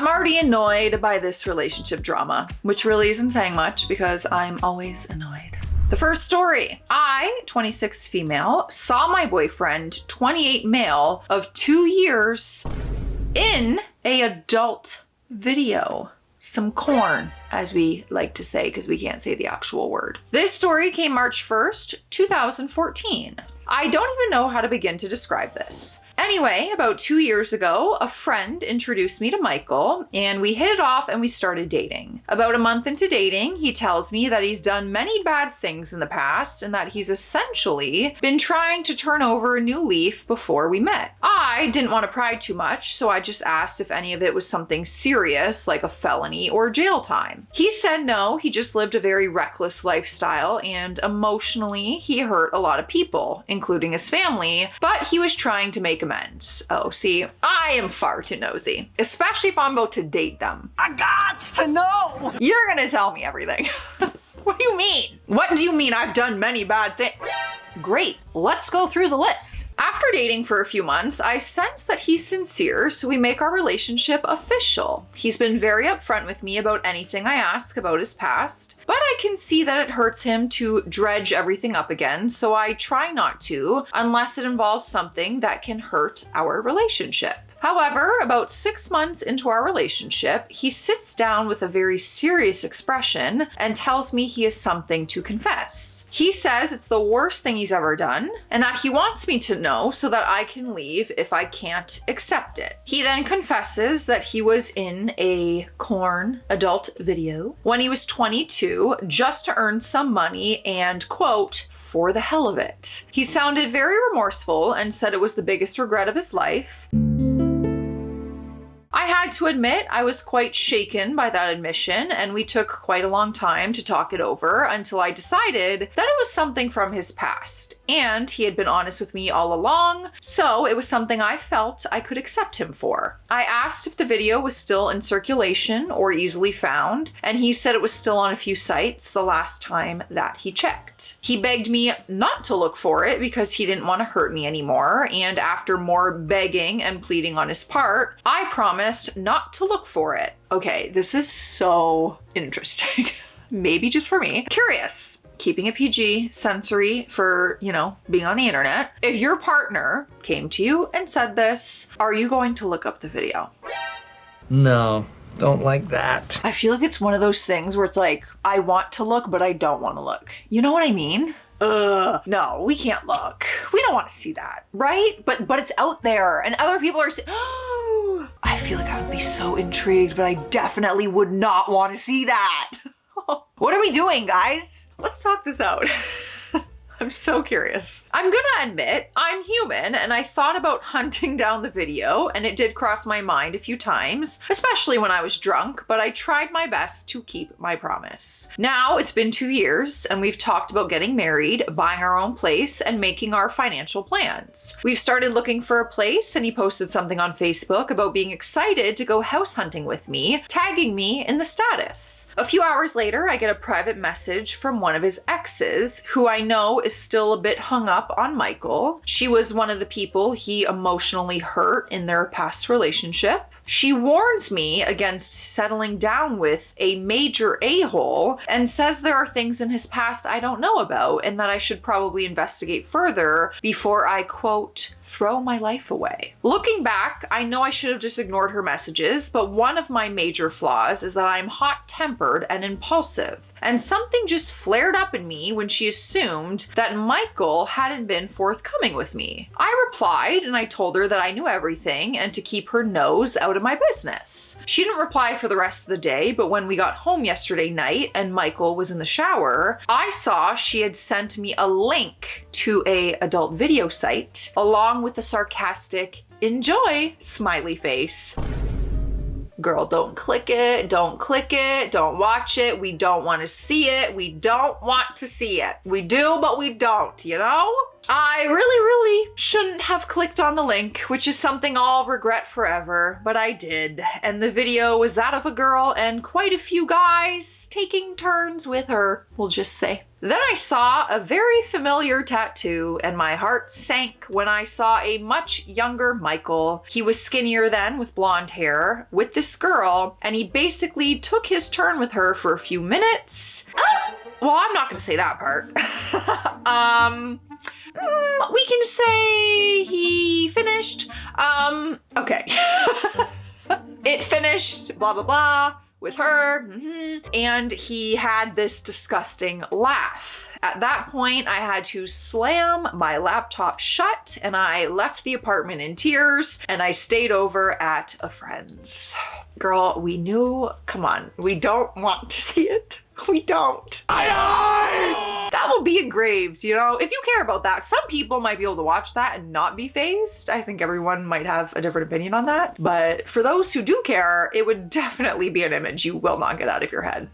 already annoyed by this relationship drama, which really isn't saying much because I'm always annoyed. The first story. I, 26 female, saw my boyfriend, 28 male, of 2 years in a adult video. Some corn, as we like to say, because we can't say the actual word. This story came March 1st, 2014. I don't even know how to begin to describe this. Anyway, about 2 years ago, a friend introduced me to Michael and we hit it off and we started dating. About a month into dating, he tells me that he's done many bad things in the past and that he's essentially been trying to turn over a new leaf before we met. I didn't want to pry too much, so I just asked if any of it was something serious like a felony or jail time. He said no, he just lived a very reckless lifestyle and emotionally he hurt a lot of people, including his family, but he was trying to make amends. Oh, see, I am far too nosy, especially if I'm about to date them. I got to know. You're gonna tell me everything. What do you mean? What do you mean I've done many bad things? Great, let's go through the list. After dating for a few months, I sense that he's sincere, so we make our relationship official. He's been very upfront with me about anything I ask about his past, but I can see that it hurts him to dredge everything up again, so I try not to, unless it involves something that can hurt our relationship. However, about 6 months into our relationship, he sits down with a very serious expression and tells me he has something to confess. He says it's the worst thing he's ever done and that he wants me to know so that I can leave if I can't accept it. He then confesses that he was in a corn adult video when he was 22 just to earn some money and, quote, for the hell of it. He sounded very remorseful and said it was the biggest regret of his life. I had to admit I was quite shaken by that admission, and we took quite a long time to talk it over until I decided that it was something from his past, and he had been honest with me all along, so it was something I felt I could accept him for. I asked if the video was still in circulation or easily found, and he said it was still on a few sites the last time that he checked. He begged me not to look for it because he didn't want to hurt me anymore, and after more begging and pleading on his part, I promised not to look for it. Okay, this is so interesting. Maybe just for me. Curious. Keeping it PG, sensory for, being on the internet. If your partner came to you and said this, are you going to look up the video? No, don't like that. I feel like it's one of those things where it's like, I want to look, but I don't want to look. You know what I mean? No, we can't look. We don't want to see that, right? But it's out there and other people are saying, oh, I feel like I would be so intrigued, but I definitely would not want to see that. What are we doing, guys? Let's talk this out. I'm so curious. I'm gonna admit, I'm human and I thought about hunting down the video and it did cross my mind a few times, especially when I was drunk, but I tried my best to keep my promise. Now it's been 2 years and we've talked about getting married, buying our own place, and making our financial plans. We've started looking for a place and he posted something on Facebook about being excited to go house hunting with me, tagging me in the status. A few hours later, I get a private message from one of his exes, who I know is still a bit hung up on Michael. She was one of the people he emotionally hurt in their past relationship. She warns me against settling down with a major a-hole and says there are things in his past I don't know about and that I should probably investigate further before I, quote, throw my life away. Looking back, I know I should have just ignored her messages, but one of my major flaws is that I'm hot-tempered and impulsive. And something just flared up in me when she assumed that Michael hadn't been forthcoming with me. I replied and I told her that I knew everything and to keep her nose out of my business. She didn't reply for the rest of the day, but when we got home yesterday night and Michael was in the shower, I saw she had sent me a link to a adult video site along with a sarcastic enjoy smiley face. Girl, don't click it, don't watch it, we don't want to see it, we don't want to see it. We do, but we don't, I really shouldn't have clicked on the link, which is something I'll regret forever, but I did. And the video was that of a girl and quite a few guys taking turns with her, we'll just say. Then I saw a very familiar tattoo and my heart sank when I saw a much younger Michael. He was skinnier then with blonde hair with this girl, and he basically took his turn with her for a few minutes. Well, I'm not gonna say that part. We can say he finished. Okay. It finished, blah, blah, blah, with her, and he had this disgusting laugh. At that point, I had to slam my laptop shut and I left the apartment in tears and I stayed over at a friend's. Girl, we knew, come on, we don't want to see it. We don't. That will be engraved, you know? If you care about that, some people might be able to watch that and not be fazed. I think everyone might have a different opinion on that. But for those who do care, it would definitely be an image you will not get out of your head.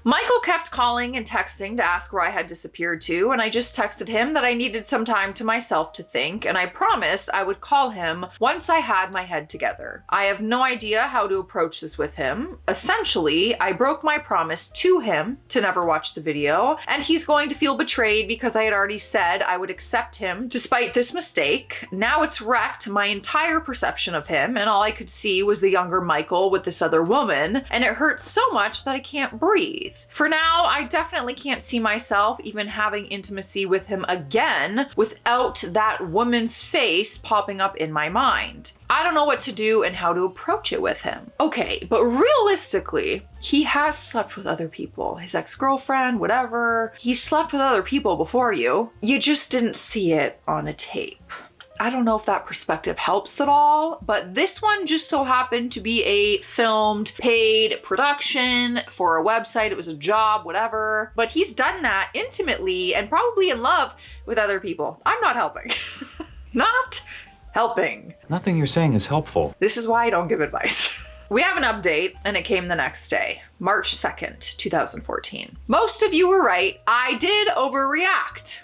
Michael kept calling and texting to ask where I had disappeared to, and I just texted him that I needed some time to myself to think, and I promised I would call him once I had my head together. I have no idea how to approach this with him. Essentially, I broke my promise to him to never watch the video, and he's going to feel betrayed because I had already said I would accept him despite this mistake. Now it's wrecked my entire perception of him, and all I could see was the younger Michael with this other woman, and it hurts so much that I can't breathe. For now, I definitely can't see myself even having intimacy with him again without that woman's face popping up in my mind. I don't know what to do and how to approach it with him. Okay, but realistically, he has slept with other people. His ex-girlfriend, whatever. He slept with other people before you. You just didn't see it on a tape. I don't know if that perspective helps at all, but this one just so happened to be a filmed, paid production for a website. It was a job, whatever. But he's done that intimately and probably in love with other people. I'm not helping. Not helping. Nothing you're saying is helpful. This is why I don't give advice. We have an update, and it came the next day, March 2nd, 2014. Most of you were right. I did overreact.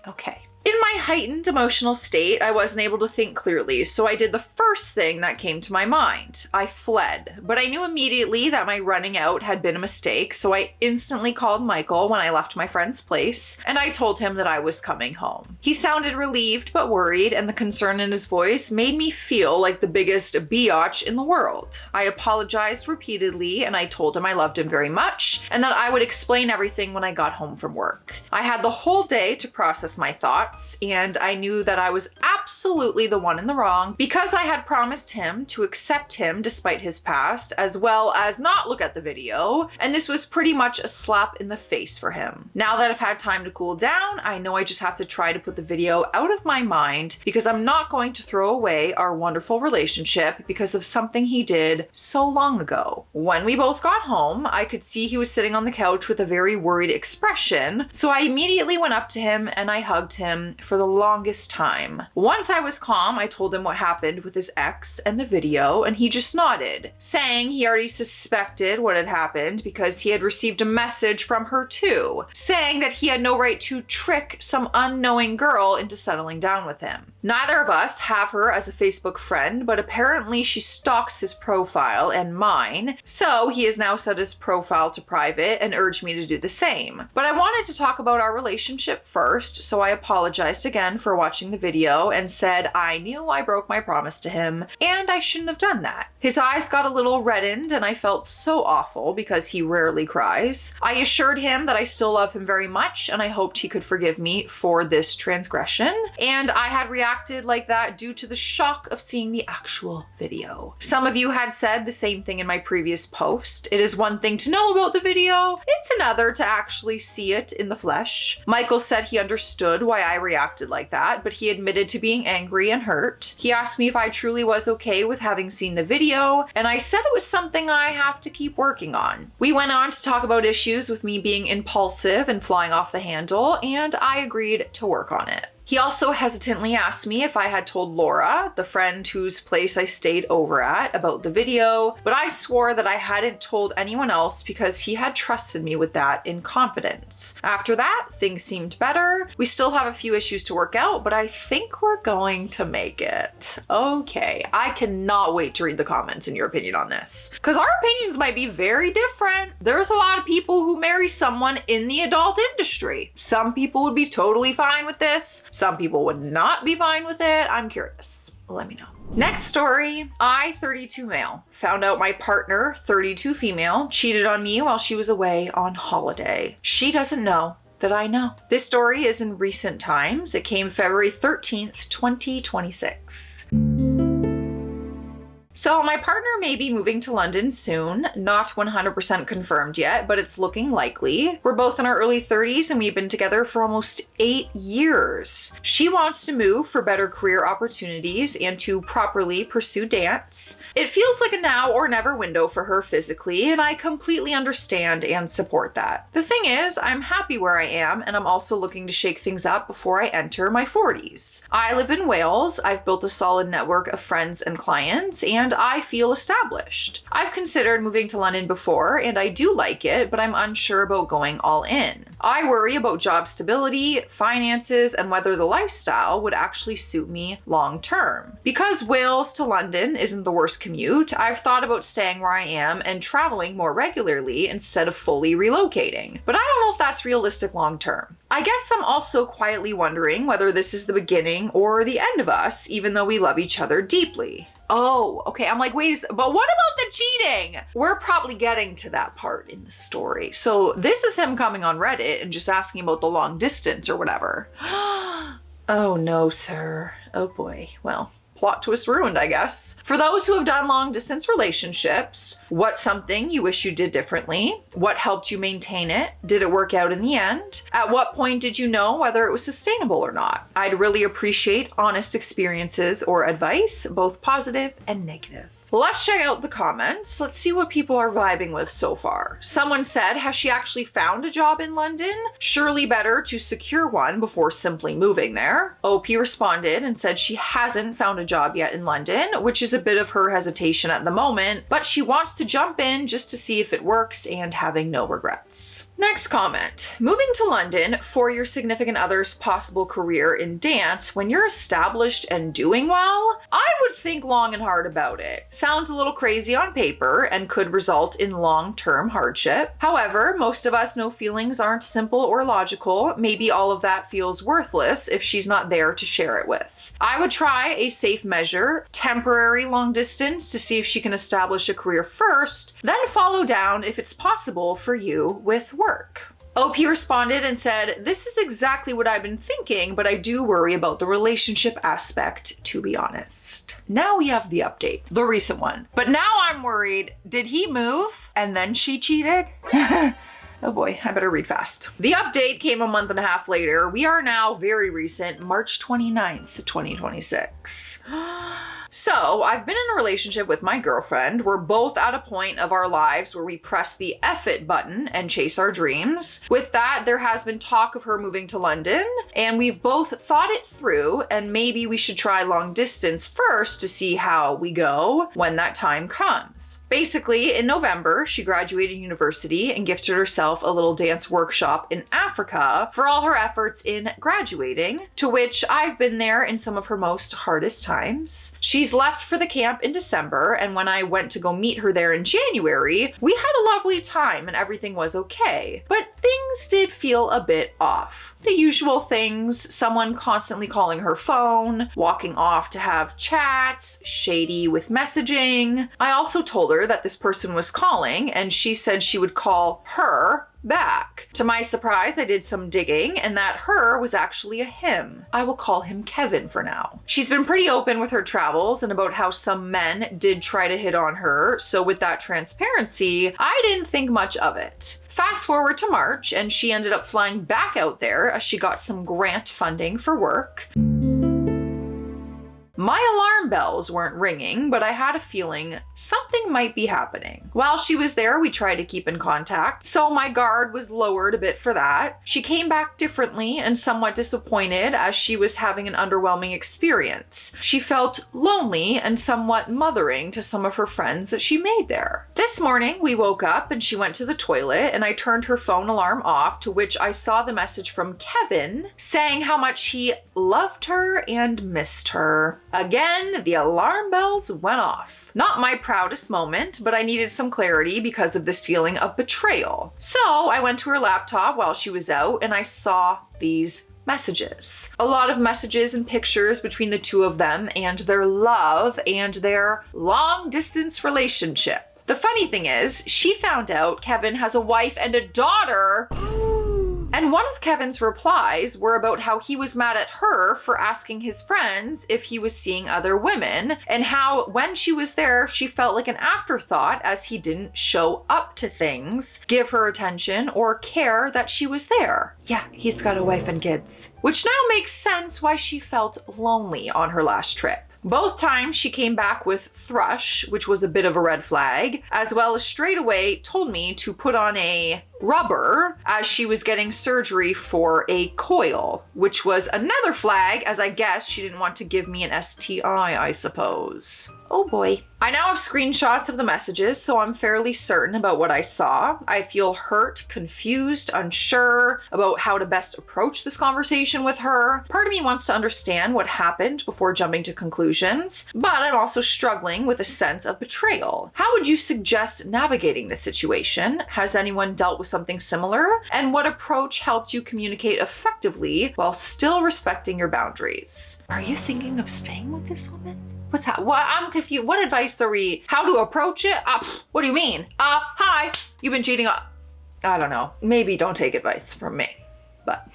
Okay. In my heightened emotional state, I wasn't able to think clearly, so I did the first thing that came to my mind. I fled, but I knew immediately that my running out had been a mistake, so I instantly called Michael when I left my friend's place, and I told him that I was coming home. He sounded relieved but worried, and the concern in his voice made me feel like the biggest biatch in the world. I apologized repeatedly, and I told him I loved him very much, and that I would explain everything when I got home from work. I had the whole day to process my thoughts, and I knew that I was absolutely the one in the wrong because I had promised him to accept him despite his past, as well as not look at the video, and this was pretty much a slap in the face for him. Now that I've had time to cool down, I know I just have to try to put the video out of my mind because I'm not going to throw away our wonderful relationship because of something he did so long ago. When we both got home, I could see he was sitting on the couch with a very worried expression, so I immediately went up to him and I hugged him for the longest time. Once I was calm, I told him what happened with his ex and the video, and he just nodded, saying he already suspected what had happened because he had received a message from her too, saying that he had no right to trick some unknowing girl into settling down with him. Neither of us have her as a Facebook friend, but apparently she stalks his profile and mine, so he has now set his profile to private and urged me to do the same. But I wanted to talk about our relationship first, so I apologized again for watching the video and said I knew I broke my promise to him and I shouldn't have done that. His eyes got a little reddened and I felt so awful because he rarely cries. I assured him that I still love him very much and I hoped he could forgive me for this transgression, and I had reacted like that due to the shock of seeing the actual video. Some of you had said the same thing in my previous post. It is one thing to know about the video, it's another to actually see it in the flesh. Michael said he understood why I reacted like that, but he admitted to being angry and hurt. He asked me if I truly was okay with having seen the video, and I said it was something I have to keep working on. We went on to talk about issues with me being impulsive and flying off the handle, and I agreed to work on it. He also hesitantly asked me if I had told Laura, the friend whose place I stayed over at, about the video, but I swore that I hadn't told anyone else because he had trusted me with that in confidence. After that, things seemed better. We still have a few issues to work out, but I think we're going to make it. Okay, I cannot wait to read the comments and your opinion on this, because our opinions might be very different. There's a lot of people who marry someone in the adult industry. Some people would be totally fine with this. Some people would not be fine with it. I'm curious. Let me know. Next story. I, 32 male, found out my partner, 32 female, cheated on me while she was away on holiday. She doesn't know that I know. This story is in recent times. It came February 13th, 2026. So my partner may be moving to London soon, not 100% confirmed yet, but it's looking likely. We're both in our early 30s and we've been together for almost 8 years. She wants to move for better career opportunities and to properly pursue dance. It feels like a now or never window for her physically, and I completely understand and support that. The thing is, I'm happy where I am, and I'm also looking to shake things up before I enter my 40s. I live in Wales. I've built a solid network of friends and clients, and I feel established. I've considered moving to London before, and I do like it, but I'm unsure about going all in. I worry about job stability, finances, and whether the lifestyle would actually suit me long term. Because Wales to London isn't the worst commute, I've thought about staying where I am and traveling more regularly instead of fully relocating. But I don't know if that's realistic long term. I guess I'm also quietly wondering whether this is the beginning or the end of us, even though we love each other deeply. Oh, okay. I'm like, wait, but what about the cheating? We're probably getting to that part in the story. So this is him coming on Reddit and just asking about the long distance or whatever. Oh no, sir. Oh boy. Well, plot twist ruined, I guess. For those who have done long distance relationships, what's something you wish you did differently? What helped you maintain it? Did it work out in the end? At what point did you know whether it was sustainable or not? I'd really appreciate honest experiences or advice, both positive and negative. Let's check out the comments. Let's see what people are vibing with so far. Someone said, has she actually found a job in London? Surely better to secure one before simply moving there. OP responded and said she hasn't found a job yet in London, which is a bit of her hesitation at the moment, but she wants to jump in just to see if it works and having no regrets. Next comment. Moving to London for your significant other's possible career in dance when you're established and doing well? I would think long and hard about it. Sounds a little crazy on paper and could result in long-term hardship. However, most of us know feelings aren't simple or logical. Maybe all of that feels worthless if she's not there to share it with. I would try a safe measure, temporary long distance to see if she can establish a career first, then follow down if it's possible for you with work. OP responded and said, this is exactly what I've been thinking, but I do worry about the relationship aspect, to be honest. Now we have the update, the recent one. But now I'm worried, did he move and then she cheated? Oh boy, I better read fast. The update came a month and a half later. We are now very recent, March 29th, 2026. So I've been in a relationship with my girlfriend. We're both at a point of our lives where we press the F it button and chase our dreams. With that, there has been talk of her moving to London, and we've both thought it through, and maybe we should try long distance first to see how we go when that time comes. Basically, in November, she graduated university and gifted herself a little dance workshop in Africa for all her efforts in graduating, to which I've been there in some of her most hardest times. She's left for the camp in December, and when I went to go meet her there in January, we had a lovely time and everything was okay. But things did feel a bit off. The usual things, someone constantly calling her phone, walking off to have chats, shady with messaging. I also told her that this person was calling, and she said she would call her back. To my surprise, I did some digging, and that her was actually a him. I will call him Kevin for now. She's been pretty open with her travels and about how some men did try to hit on her, so with that transparency, I didn't think much of it. Fast forward to March, and she ended up flying back out there as she got some grant funding for work. My alarm bells weren't ringing, but I had a feeling something might be happening. While she was there, we tried to keep in contact, so my guard was lowered a bit for that. She came back differently and somewhat disappointed as she was having an underwhelming experience. She felt lonely and somewhat mothering to some of her friends that she made there. This morning, we woke up and she went to the toilet and I turned her phone alarm off, to which I saw the message from Kevin saying how much he loved her and missed her. Again, the alarm bells went off. Not my proudest moment, but I needed some clarity because of this feeling of betrayal. So I went to her laptop while she was out and I saw these messages. A lot of messages and pictures between the two of them and their love and their long distance relationship. The funny thing is, she found out Kevin has a wife and a daughter. And one of Kevin's replies were about how he was mad at her for asking his friends if he was seeing other women, and how when she was there, she felt like an afterthought as he didn't show up to things, give her attention, or care that she was there. Yeah, he's got a wife and kids. Which now makes sense why she felt lonely on her last trip. Both times she came back with thrush, which was a bit of a red flag, as well as straight away told me to put on a rubber as she was getting surgery for a coil, which was another flag, as I guess she didn't want to give me an STI, I suppose. Oh boy. I now have screenshots of the messages, so I'm fairly certain about what I saw. I feel hurt, confused, unsure about how to best approach this conversation with her. Part of me wants to understand what happened before jumping to conclusions, but I'm also struggling with a sense of betrayal. How would you suggest navigating this situation? Has anyone dealt with something similar? And what approach helped you communicate effectively while still respecting your boundaries? Are you thinking of staying with this woman? What's that? What? I'm confused. What advice are we? How to approach it? What do you mean? Hi, you've been cheating on... I don't know. Maybe don't take advice from me, but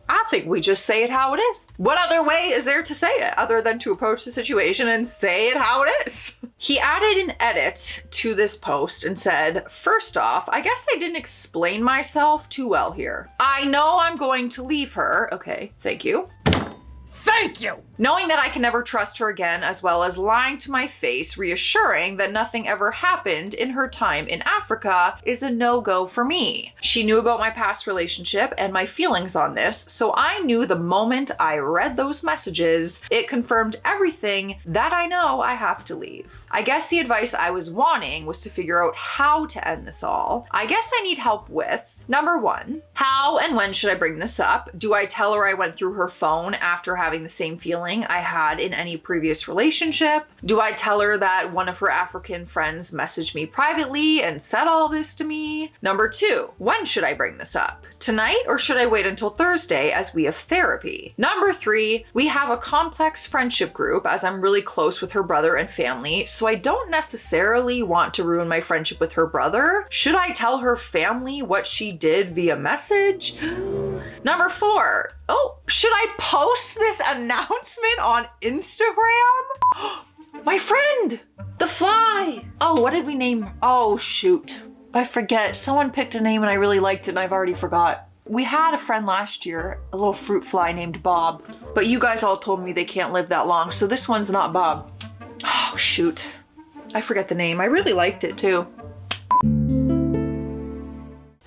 I think we just say it how it is. What other way is there to say it other than to approach the situation and say it how it is? He added an edit to this post and said, first off, I guess I didn't explain myself too well here. I know I'm going to leave her. Okay, thank you. Thank you! Knowing that I can never trust her again, as well as lying to my face, reassuring that nothing ever happened in her time in Africa, is a no-go for me. She knew about my past relationship and my feelings on this, so I knew the moment I read those messages, it confirmed everything that I know I have to leave. I guess the advice I was wanting was to figure out how to end this all. I guess I need help with, number one, how and when should I bring this up? Do I tell her I went through her phone after having the same feeling I had in any previous relationship? Do I tell her that one of her African friends messaged me privately and said all this to me? Number two, when should I bring this up? Tonight, or should I wait until Thursday as we have therapy? Number three, we have a complex friendship group as I'm really close with her brother and family, so I don't necessarily want to ruin my friendship with her brother. Should I tell her family what she did via message? Number four, should I post this announcement on Instagram? My friend, the fly. Oh, what did we name? Oh, shoot. I forget. Someone picked a name and I really liked it and I've already forgot. We had a friend last year, a little fruit fly named Bob, but you guys all told me they can't live that long, so this one's not Bob. Oh, shoot. I forget the name. I really liked it too.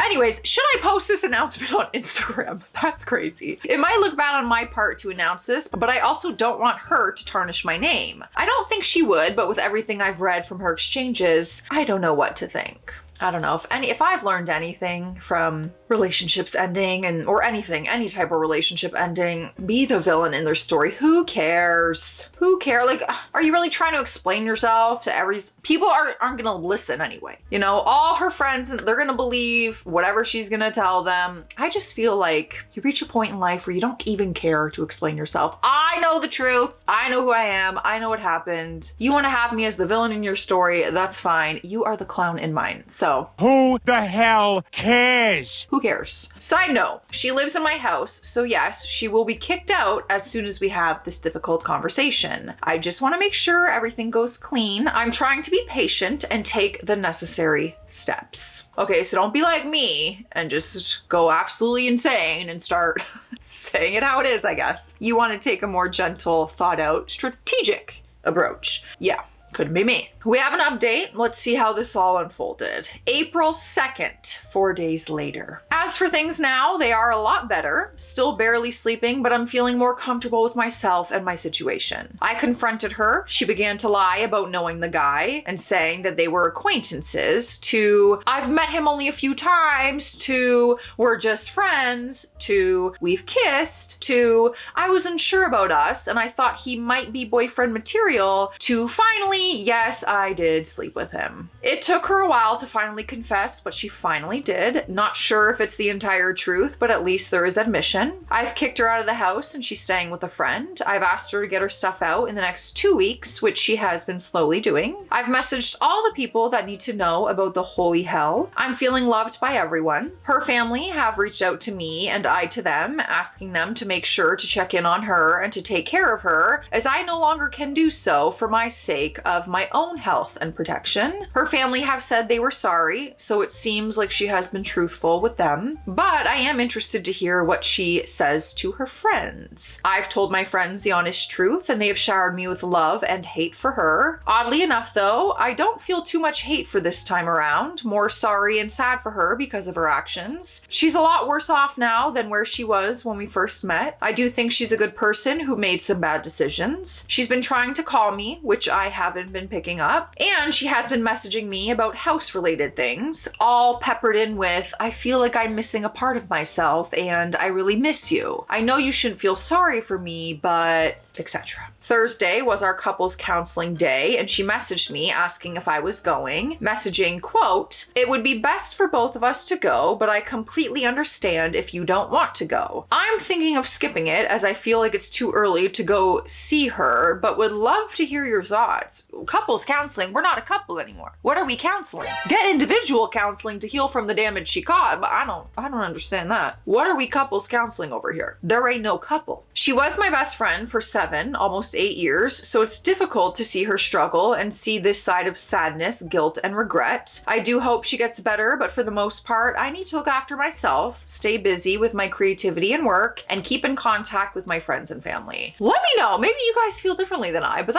Anyways, should I post this announcement on Instagram? That's crazy. It might look bad on my part to announce this, but I also don't want her to tarnish my name. I don't think she would, but with everything I've read from her exchanges, I don't know what to think. I don't know if I've learned anything from relationships ending or anything, any type of relationship ending, be the villain in their story. Who cares? Who cares? Like, are you really trying to explain yourself to people aren't gonna listen anyway. You know, all her friends, they're gonna believe whatever she's gonna tell them. I just feel like you reach a point in life where you don't even care to explain yourself. I know the truth. I know who I am. I know what happened. You wanna have me as the villain in your story, that's fine. You are the clown in mine. So who the hell cares? Who Who cares? Side note, she lives in my house, so yes, she will be kicked out as soon as we have this difficult conversation. I just want to make sure everything goes clean. I'm trying to be patient and take the necessary steps. Okay, so don't be like me and just go absolutely insane and start saying it how it is, I guess. You want to take a more gentle, thought out, strategic approach. Yeah. Could be me. We have an update. Let's see how this all unfolded. April 2nd, 4 days later. As for things now, they are a lot better. Still barely sleeping, but I'm feeling more comfortable with myself and my situation. I confronted her. She began to lie about knowing the guy and saying that they were acquaintances, to I've met him only a few times, to we're just friends, to we've kissed, to I was unsure about us and I thought he might be boyfriend material, to finally, yes, I did sleep with him. It took her a while to finally confess, but she finally did. Not sure if it's the entire truth, but at least there is admission. I've kicked her out of the house and she's staying with a friend. I've asked her to get her stuff out in the next 2 weeks, which she has been slowly doing. I've messaged all the people that need to know about the holy hell. I'm feeling loved by everyone. Her family have reached out to me and I to them, asking them to make sure to check in on her and to take care of her, as I no longer can do so for my sake of my own health and protection. Her family have said they were sorry, so it seems like she has been truthful with them, but I am interested to hear what she says to her friends. I've told my friends the honest truth and they have showered me with love and hate for her. Oddly enough though, I don't feel too much hate for this time around, more sorry and sad for her because of her actions. She's a lot worse off now than where she was when we first met. I do think she's a good person who made some bad decisions. She's been trying to call me, which I haven't been picking up, and she has been messaging me about house related things, all peppered in with I feel like I'm missing a part of myself and I really miss you. I know you shouldn't feel sorry for me, but etc. Thursday was our couples counseling day and she messaged me asking if I was going, messaging, quote, "It would be best for both of us to go, but I completely understand if you don't want to go. I'm thinking of skipping it as I feel like it's too early to go see her, but would love to hear your thoughts." Couples counseling? We're not a couple anymore. What are we counseling? Get individual counseling to heal from the damage she caused, but I don't understand that. What are we couples counseling over here? There ain't no couple. She was my best friend for 7, almost 8 years, so it's difficult to see her struggle and see this side of sadness, guilt, and regret. I do hope she gets better, but for the most part, I need to look after myself, stay busy with my creativity and work, and keep in contact with my friends and family. Let me know. Maybe you guys feel differently than I, but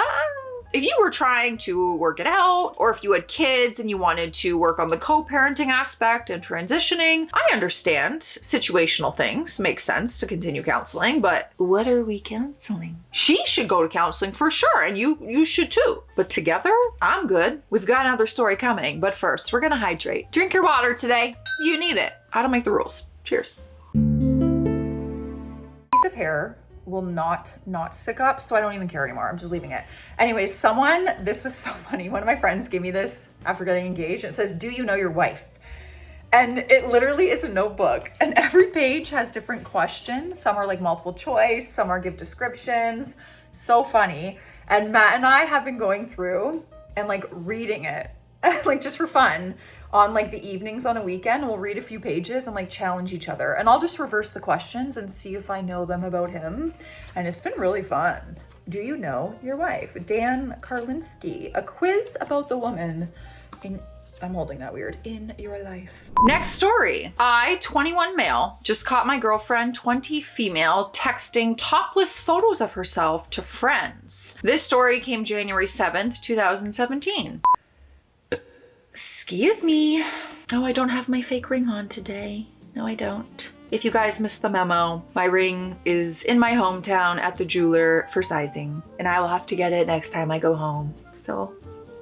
if you were trying to work it out, or if you had kids and you wanted to work on the co-parenting aspect and transitioning, I understand situational things make sense to continue counseling, but what are we counseling? She should go to counseling for sure, and you should too. But together, I'm good. We've got another story coming, but first, we're gonna hydrate. Drink your water today. You need it. I don't make the rules. Cheers. Piece of hair will not stick up, so I don't even care anymore. I'm just leaving it. Anyways, this was so funny. One of my friends gave me this after getting engaged. It says, "Do you know your wife?" And it literally is a notebook, and every page has different questions. Some are like multiple choice, some are give descriptions. So funny. And Matt and I have been going through and like reading it, like just for fun. On like the evenings on a weekend, we'll read a few pages and like challenge each other. And I'll just reverse the questions and see if I know them about him. And it's been really fun. Do you know your wife? Dan Karlinski, a quiz about the woman I'm holding that weird, in your life. Next story. I, 21 male, just caught my girlfriend, 20 female, texting topless photos of herself to friends. This story came January 7th, 2017. Excuse me. Oh, I don't have my fake ring on today. No, I don't. If you guys missed the memo, my ring is in my hometown at the jeweler for sizing, and I will have to get it next time I go home. So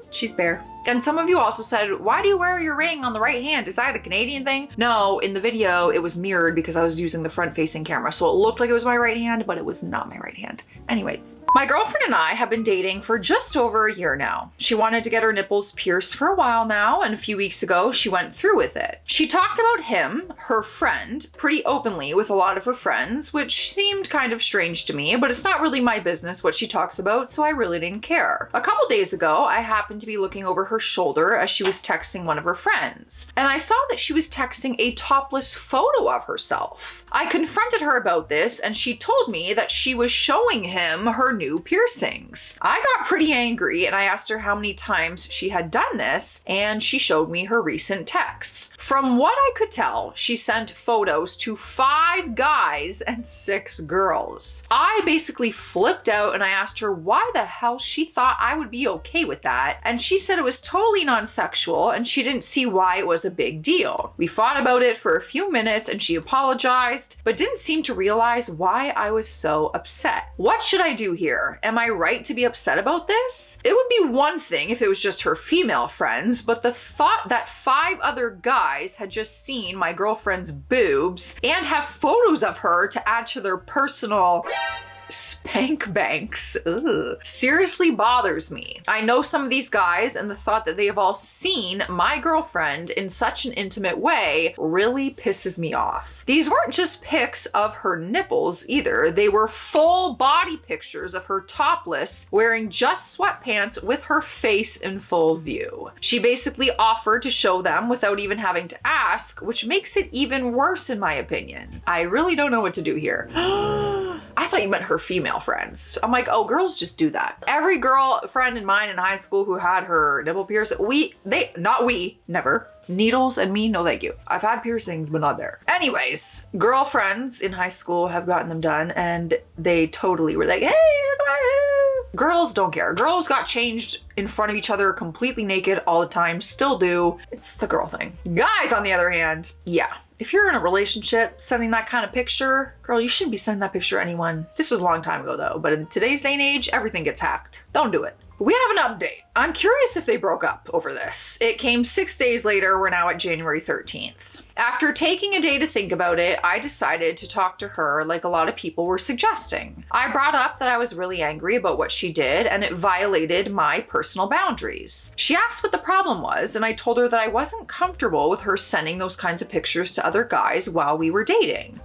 she's bare. And some of you also said, why do you wear your ring on the right hand? Is that a Canadian thing? No, in the video, it was mirrored because I was using the front facing camera. So it looked like it was my right hand, but it was not my right hand. Anyways, My girlfriend and I have been dating for just over a year now. She wanted to get her nipples pierced for a while now, and a few weeks ago she went through with it. She talked about him, her friend, pretty openly with a lot of her friends, which seemed kind of strange to me, but it's not really my business what she talks about, so I really didn't care. A couple days ago, I happened to be looking over her shoulder as she was texting one of her friends, and I saw that she was texting a topless photo of herself. I confronted her about this, and she told me that she was showing him her new piercings. I got pretty angry and I asked her how many times she had done this, and she showed me her recent texts. From what I could tell, she sent photos to 5 guys and 6 girls. I basically flipped out and I asked her why the hell she thought I would be okay with that, and she said it was totally non-sexual and she didn't see why it was a big deal. We fought about it for a few minutes and she apologized, but didn't seem to realize why I was so upset. What should I do here? Am I right to be upset about this? It would be one thing if it was just her female friends, but the thought that 5 other guys had just seen my girlfriend's boobs and have photos of her to add to their personal spank banks, seriously bothers me. I know some of these guys, and the thought that they have all seen my girlfriend in such an intimate way really pisses me off. These weren't just pics of her nipples either. They were full body pictures of her topless, wearing just sweatpants with her face in full view. She basically offered to show them without even having to ask, which makes it even worse in my opinion. I really don't know what to do here. I thought you meant her female friends. I'm like, oh, girls just do that. Every girlfriend of mine in high school who had her nipple pierced, never. Needles and me, no thank you. I've had piercings, but not there. Anyways, girlfriends in high school have gotten them done and they totally were like, hey, look at my... Girls don't care. Girls got changed in front of each other completely naked all the time, still do. It's the girl thing. Guys, on the other hand, yeah. If you're in a relationship, sending that kind of picture, girl, you shouldn't be sending that picture to anyone. This was a long time ago though, but in today's day and age, everything gets hacked. Don't do it. We have an update. I'm curious if they broke up over this. It came 6 days later. We're now at January 13th. After taking a day to think about it, I decided to talk to her like a lot of people were suggesting. I brought up that I was really angry about what she did and it violated my personal boundaries. She asked what the problem was, and I told her that I wasn't comfortable with her sending those kinds of pictures to other guys while we were dating.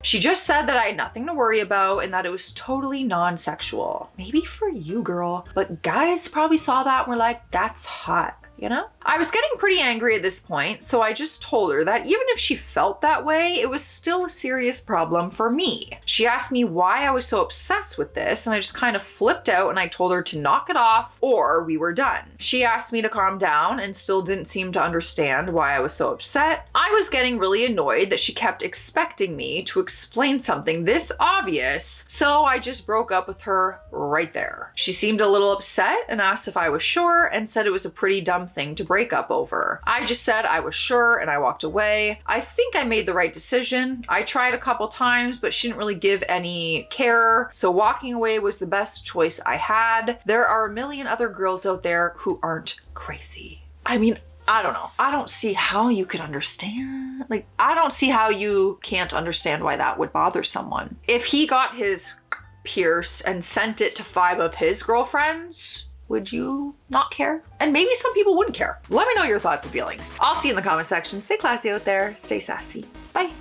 She just said that I had nothing to worry about and that it was totally non-sexual. Maybe for you, girl, but guys probably saw that and were like, that's hot. You know? I was getting pretty angry at this point, so I just told her that even if she felt that way, it was still a serious problem for me. She asked me why I was so obsessed with this, and I just kind of flipped out and I told her to knock it off or we were done. She asked me to calm down and still didn't seem to understand why I was so upset. I was getting really annoyed that she kept expecting me to explain something this obvious, so I just broke up with her right there. She seemed a little upset and asked if I was sure and said it was a pretty dumb thing to break up over. I just said I was sure and I walked away. I think I made the right decision. I tried a couple times, but she didn't really give any care, so walking away was the best choice I had. There are a million other girls out there who aren't crazy. I mean, I don't know. I don't see how you could understand. Like, I don't see how you can't understand why that would bother someone. If he got his pierced and sent it to 5 of his girlfriends, would you not care? And maybe some people wouldn't care. Let me know your thoughts and feelings. I'll see you in the comment section. Stay classy out there. Stay sassy. Bye.